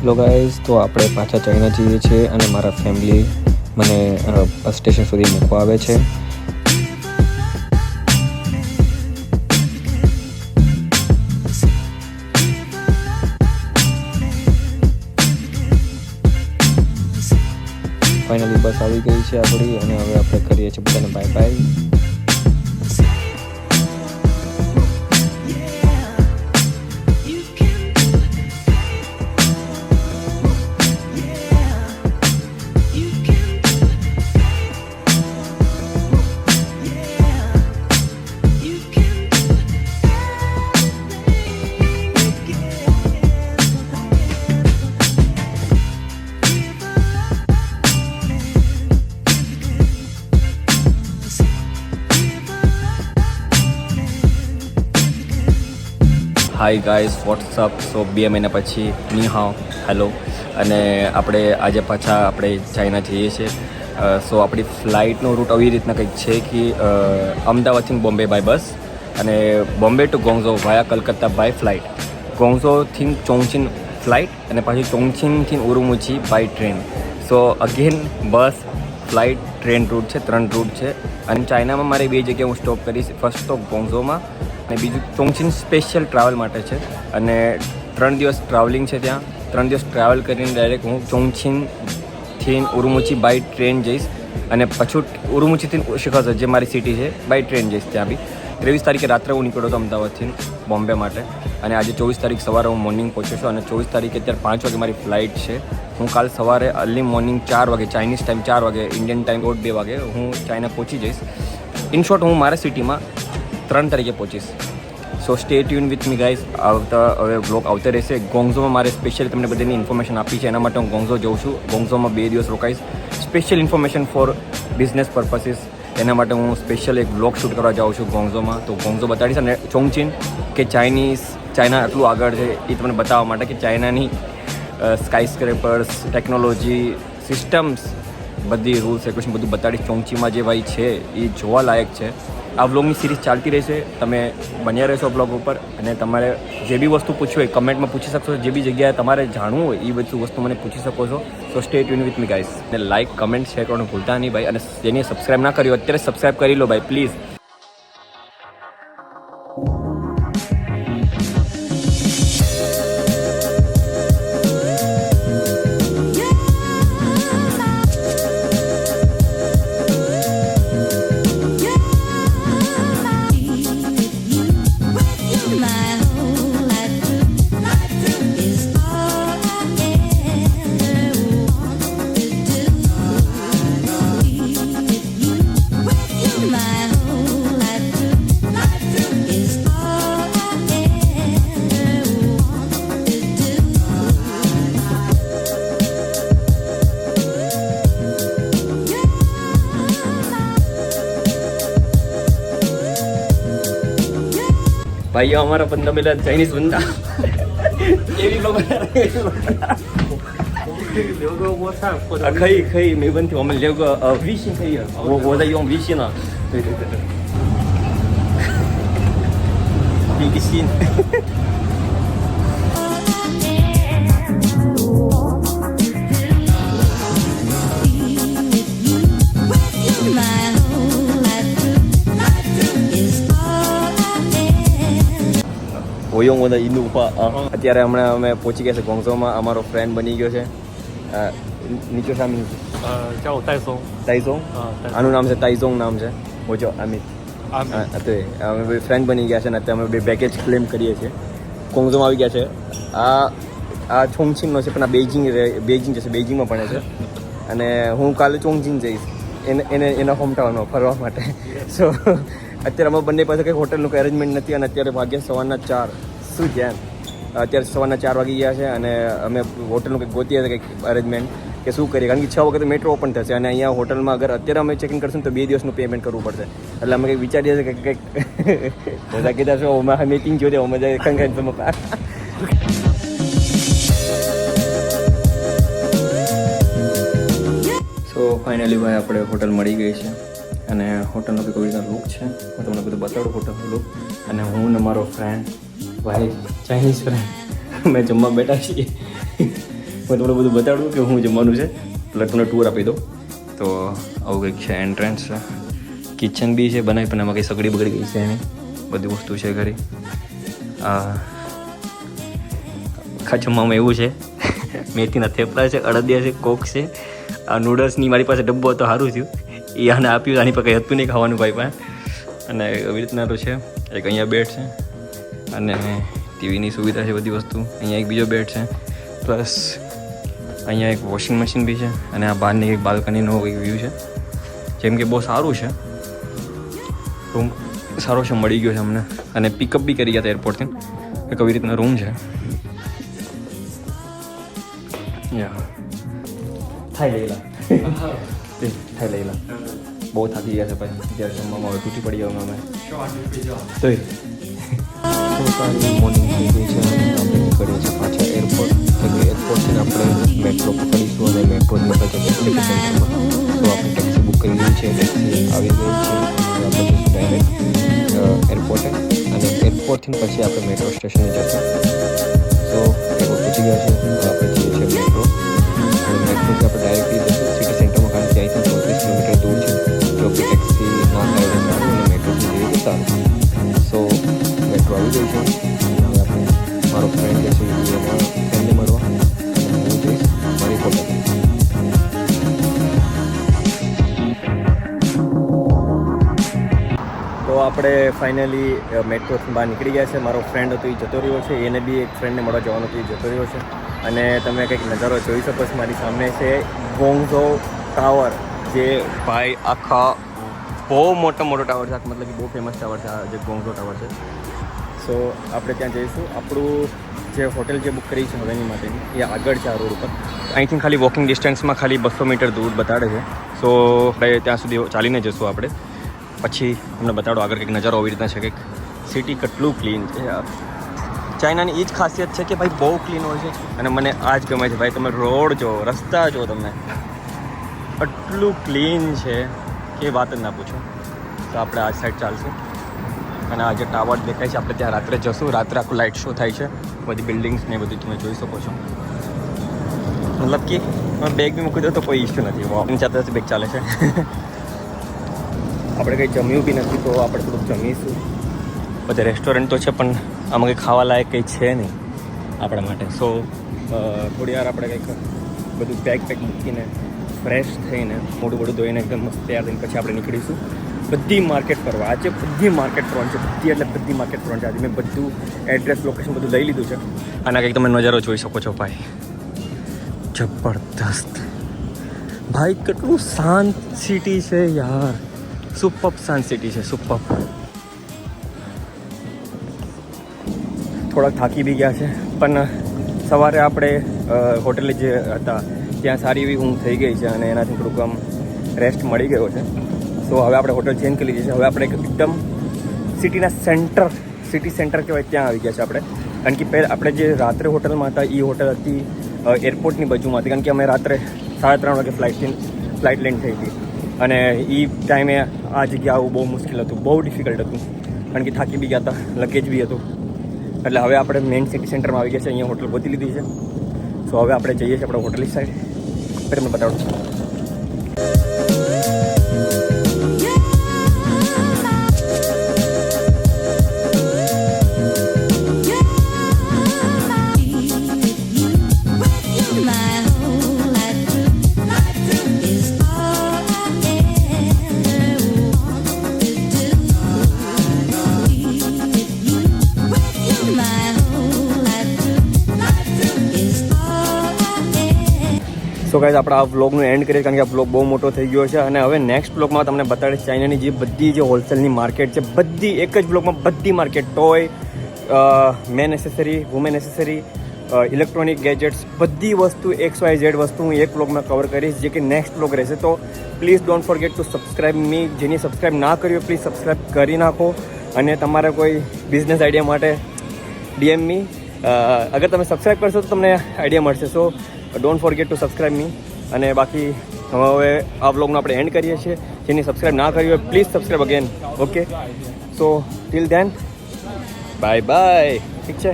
Hello guys, તો આપણે પાછા ચાઇના જઈએ છીએ અને મારા ફેમિલી મને બસ સ્ટેશન સુધી મૂકવા આવે છે. ફાઇનલી બસ આવી ગઈ છે આપણી અને હવે આપણે કરીએ છીએ બધાને bye bye. Hi guys, what's up. So 2 મહિના પછી ની હાવ હેલો. અને આપણે આજે પાછા આપણે ચાઇના જઈએ છીએ. સો આપણી ફ્લાઇટનો રૂટ આવી રીતના કંઈક છે કે અમદાવાદથી બોમ્બે બાય બસ અને Bombay to Guangzhou via Calcutta by flight, ગોંગઝોથી ચોંગચિન ફ્લાઇટ અને પાછી ચોંગચિનથી Urumqi by train. So again bus, flight, train route છે, 3 રૂટ છે. અને ચાઇનામાં મારે 2 જગ્યાએ હું સ્ટોપ કરીશ. ફર્સ્ટ તો ગોંગઝોમાં અને બીજું ચોંગચિન સ્પેશિયલ ટ્રાવેલ માટે છે. અને 3 દિવસ ટ્રાવેલિંગ છે ત્યાં. 3 દિવસ ટ્રાવેલ કરીને ડાયરેક્ટ હું ચોંગચિનથી ઉરુમુચી બાય ટ્રેન જઈશ અને પાછું ઉરુમુચીથી શિખર જે મારી સિટી છે બાય ટ્રેન જઈશ ત્યાં બી. 23 તારીખે રાત્રે હું નીકળ્યો હતો અમદાવાદથી બોમ્બે માટે અને આજે 24 તારીખ સવારે હું મોર્નિંગ પહોંચ્યો છું અને 24 તારીખે અત્યારે 5 વાગે મારી ફ્લાઇટ છે. હું કાલ સવારે અર્લી મોર્નિંગ 4 વાગે, ચાઇનીઝ ટાઈમ 4 વાગે, ઇન્ડિયન ટાઈમ 2 વાગે હું ચાઇના પહોંચી જઈશ. ઇન શોર્ટ હું મારા સિટીમાં 3 તારીખે પહોંચીશ. So stay tune with me guys. હવે બ્લોગ આવતા રહેશે. ગોંગઝોમાં મારે સ્પેશિયલી તમને બધાની ઇન્ફોર્મેશન આપી છે, એના માટે હું ગોંગઝો જઉં છું. ગોંગઝોમાં 2 દિવસ રોકાઈશ. સ્પેશિયલ ઇન્ફોર્મેશન ફોર બિઝનેસ પર્પસીસ, એના માટે હું સ્પેશિયલ એક બ્લોગ શૂટ કરવા જાઉં છું ગોંગઝોમાં. તો ગોંગઝો બતાડીશ અને ચોંગચિન કે ચાઇના આટલું આગળ છે એ તમને બતાવવા માટે કે ચાઇનાની સ્કાય સ્ક્રેપર્સ, ટેકનોલોજી, સિસ્ટમ્સ, બધી રૂલ્સ રેગ્યુલેશન બધું બતાડીશ. ચોંગચીમાં જે ભાઈ છે એ જોવા લાયક છે. આ વ્લોગની સિરીઝ ચાલતી રહેશે, તમે બન્યા રહેશો બ્લોગ ઉપર અને તમારે જે બી વસ્તુ પૂછવી હોય કમેન્ટમાં પૂછી શકશો. જે બી જગ્યાએ તમારે જાણવું હોય એ બધું વસ્તુ મને પૂછી શકો છો. સો stay tune with me guys. અને લાઇક, કમેન્ટ, શેર કરવાનું ભૂલતા નહીં ભાઈ. અને જેને સબસ્ક્રાઈબ ના કર્યું અત્યારે સબસ્ક્રાઈબ કરી લો ભાઈ પ્લીઝ. भाई हमारा बंदा मिला चाइनीज बंदा.可以没问题，我们留个微信可以，我在用微信呢。对，一个心。我用我的印度话啊。અત્યારે હમણાં અમે પહોંચી ગયા છે ગોંગઝોમાં. અમારો ફ્રેન્ડ બની ગયો છે. નીચે સામે叫我戴松。તાઈઝોંગ, આનું નામ છે તાઈઝોંગ નામ છે. હું જો અમિત. તો અમે બે ફ્રેન્ડ બની ગયા છે ને અત્યારે અમે બે પેકેજ ક્લેમ કરીએ છીએ. ગોંગઝોમાં આવી ગયા છે. આ ચોંગચિનનો છે પણ આ બેઇજિંગ જશે, બેઇજિંગમાં ભણે છે. અને હું કાલે ચોંગચિન જઈશ એના હોમટાઉનમાં ફરવા માટે. સો અત્યારે અમે બંને પાસે કંઈક હોટલનું કંઈ અરેન્જમેન્ટ નથી અને અત્યારે વાગ્યા સવારના 4. શું છે અત્યારે સવારના 4 વાગી ગયા છે અને અમે હોટલનું કંઈક ગોતીએ છીએ કંઈક અરેન્જમેન્ટ કે શું કરીએ, કારણ કે 6 વખતે મેટ્રો ઓપન થશે અને અહીંયા હોટલમાં અગર અત્યારે અમે ચેકિંગ કરશું તો 2 દિવસનું પેમેન્ટ કરવું પડશે. એટલે અમે કંઈક વિચારીએ છીએ કે કંઈક બધા કીધા છો મીટિંગ જોડે અમે જાય કંઈ સમપા. સો ફાઇનલી ભાઈ આપણે હોટલ મળી ગઈ છે અને હોટલનો કંઈક રીતનો લુક છે. હું તમને બધું બતાડું હોટલનો લુક. અને હું ને મારો ફ્રેન્ડ ભાઈ ચાઇનીઝ ફ્રેન્ડ અમે જમવા બેઠા છીએ. હું તમને બધું બતાડું કે હું જમવાનું છે એટલે તમને ટૂર આપી દઉં. તો આવું કંઈક છે એન્ટ્રન્સ છે, કિચન બી છે બનાવી, પણ એમાં કંઈ સગડી બગડી ગઈ છે એની બધી વસ્તુ છે ઘરે. આખા જમવામાં એવું છે મેથીના થેપલા છે, અડદિયા છે, કોક છે. આ નૂડલ્સની મારી પાસે ડબ્બો હતો, સારું થયું એ આને આપ્યું, આની પર કંઈ હતું નહીં ખાવાનું ભાઈ પાસે. અને એવી રીતના તો છે. એક અહીંયા બેડ છે અને ટીવીની સુવિધા છે, બધી વસ્તુ. અહીંયા એક બીજો બેડ છે, પ્લસ અહીંયા એક વોશિંગ મશીન બી છે. અને આ બહારની એક બાલ્કનીનો એક વ્યૂ છે. જેમ કે બહુ સારું છે, રૂમ સારો છે, મળી ગયો છે અમને. અને પિકઅપ બી કરી ગયા હતા એરપોર્ટથી. એક આવી રીતના રૂમ છે. થાય લઈલા થાય લઈલા બહુ થાકી ગયા છે ભાઈ. જ્યારે જમવામાં હવે તૂટી પડી ગયા અમે તો મોર્નિંગ થઈ ગઈ છે અને આપણે નીકળીએ છીએ પાછા એરપોર્ટ. એરપોર્ટથી આપણે મેટ્રો પકડીશું અને મેટ્રોની આપણે જશું સેન્ટરમાં. તો આપણે ટેક્સી બુક કરી લીધી છે, ટેક્સી આવી ગઈ છે. આપણે જઈશું ડાયરેક્ટ એરપોર્ટે અને એરપોર્ટથી પછી આપણે મેટ્રો સ્ટેશને જશું. તો એરપોર્ટ પહોંચી ગયા છે. તો આપણે જઈએ છીએ મેટ્રો. અને મેટ્રોથી આપણે ડાયરેક્ટલી જશું સિટી સેન્ટરમાં, કારણ કે અહીંથી 34 કિલોમીટર દૂર છે. જો કે ટેક્સી ના થાય તો સારું અને મેટ્રોથી જઈએ તો સારું. સો મેટ્રો આવી ગઈ છે. હવે આપણે મારો ફ્રેન્ડ જે છે એમાં ફ્રેન્ડને મળવા અને હું જઈશ મારી હોટલ. તો આપણે ફાઇનલી મેટ્રોથી બહાર નીકળી ગયા છે. મારો ફ્રેન્ડ હતો એ જતો રહ્યો છે, એને બી એક ફ્રેન્ડને મળવા જવાનું હતું, એ જતો રહ્યો છે. અને તમે કંઈક નજારો જોઈ શકો છો મારી સામે છે ગોંગઝો ટાવર, જે ભાઈ આખા બહુ મોટો ટાવર છે. મતલબ કે બહુ ફેમસ ટાવર છે આ જે ગોંગઝો ટાવર છે. સો આપણે ત્યાં જઈશું. આપણું જે હોટેલ જે બુક કરી છે હવેની માટેની એ આગળ છે આ રોડ ઉપર. અહીંથી ખાલી વોકિંગ ડિસ્ટન્સમાં ખાલી 200 મીટર દૂર બતાડે છે. સો આપણે ત્યાં સુધી ચાલીને જઈશું આપણે. પછી તમને બતાડો આગળ કંઈક નજારો આવી રીતના છે. કંઈક સિટી કેટલું ક્લીન છે યાર. ચાઇનાની એ જ ખાસિયત છે કે ભાઈ બહુ ક્લીન હોય છે અને મને આ જ ગમે છે ભાઈ. તમે રોડ જો, રસ્તા જો, તમે એટલું ક્લીન છે કે વાત જ ના પૂછો. તો આપણે આ સાઈડ ચાલશું અને આ જે ટાવર દેખાય છે આપણે ત્યાં રાત્રે જશું. રાત્રે આખું લાઇટ શો થાય છે, બધી બિલ્ડિંગ્સ ને બધું તમે જોઈ શકો છો. મતલબ કે બેગ બી મૂકી દો તો કોઈ ઇશ્યુ નથી. વોકિંગ ચાલતા બેગ ચાલે છે. આપણે કંઈ જમ્યું બી નથી તો આપણે થોડુંક જમીશું. બધા રેસ્ટોરન્ટ તો છે પણ આમાં કંઈ ખાવા લાયક કંઈ છે નહીં આપણા માટે. સો થોડી વાર આપણે કંઈક બધું બેગ મૂકીને ફ્રેશ થઈને મોઢું મોઢું ધોઈને એકદમ મસ્ત તૈયાર થઈને પછી આપણે નીકળીશું બધી માર્કેટ ફરવા. આજે બધી માર્કેટ ફરવાનું છે, બધી એટલે બધી માર્કેટ ફરવાનું છે. આજે મેં બધું એડ્રેસ લોકેશન બધું લઈ લીધું છે. આના કંઈક તમે નજારો જોઈ શકો છો ભાઈ, જબરદસ્ત ભાઈ. કેટલું શાંત સિટી છે યાર, સુપર શાંત સિટી છે, સુપર. થોડાક થાકી બી ગયા છે પણ સવારે આપણે હોટેલે જે હતા ત્યાં સારી એવી ઊંઘ થઈ ગઈ છે અને એનાથી થોડુંક આમ રેસ્ટ મળી ગયો છે. સો હવે આપણે હોટલ ચેન્જ કરી લીધી છે. હવે આપણે એકદમ સિટીના સિટી સેન્ટર કહેવાય ત્યાં આવી ગયા છે આપણે. કારણ કે પહેલાં આપણે જે રાત્રે હોટલમાં હતા એ હોટલ હતી એરપોર્ટની બાજુમાં હતી. કારણ કે અમે રાત્રે 3:30 વાગે ફ્લાઇટ લેન્ડ થઈ હતી અને એ ટાઈમે આ જગ્યા આવવું બહુ મુશ્કેલ હતું, બહુ ડિફિકલ્ટ હતું. કારણ કે થાકી બી ગયા હતા, લગેજ બી હતું. એટલે હવે આપણે મેઇન સિટી સેન્ટરમાં આવી ગયા છે. અહીંયા હોટલ ગોતી લીધી છે. સો હવે આપણે જઈએ છીએ આપણે હોટલની સાઈડ. પછી તમને બતાડું. સો ગાઈઝ આપણે આ વ્લોગનું એન્ડ કરીએ કારણ કે આ વ્લોગ બહુ મોટો થઈ ગયો છે. અને હવે નેક્સ્ટ વ્લોગમાં તમને બતાડીશ ચાઇનાની જે બધી જે હોલસેલની માર્કેટ છે, બધી એક જ વ્લોગમાં બધી market, toy, men accessory, women accessory, electronic gadgets, બધી વસ્તુ XYZ વસ્તુ હું એક વ્લોગમાં કવર કરીશ, જે કે નેક્સ્ટ વ્લોગ રહેશે. તો please don't forget to subscribe me. જેની સબસ્ક્રાઈબ ના કર્યો પ્લીઝ સબસ્ક્રાઈબ કરી નાખો. અને તમારે કોઈ બિઝનેસ આઈડિયા માટે DM મી. અગર તમે સબસ્ક્રાઈબ કરશો તો તમને આઈડિયા મળશે. So don't forget to subscribe me. અને બાકી હવે આ વ્લોગનો આપણે એન્ડ કરીએ છીએ. જેની સબસ્ક્રાઈબ ના કરી હોય please subscribe again. Okay, so till then bye bye. ઠીક છે.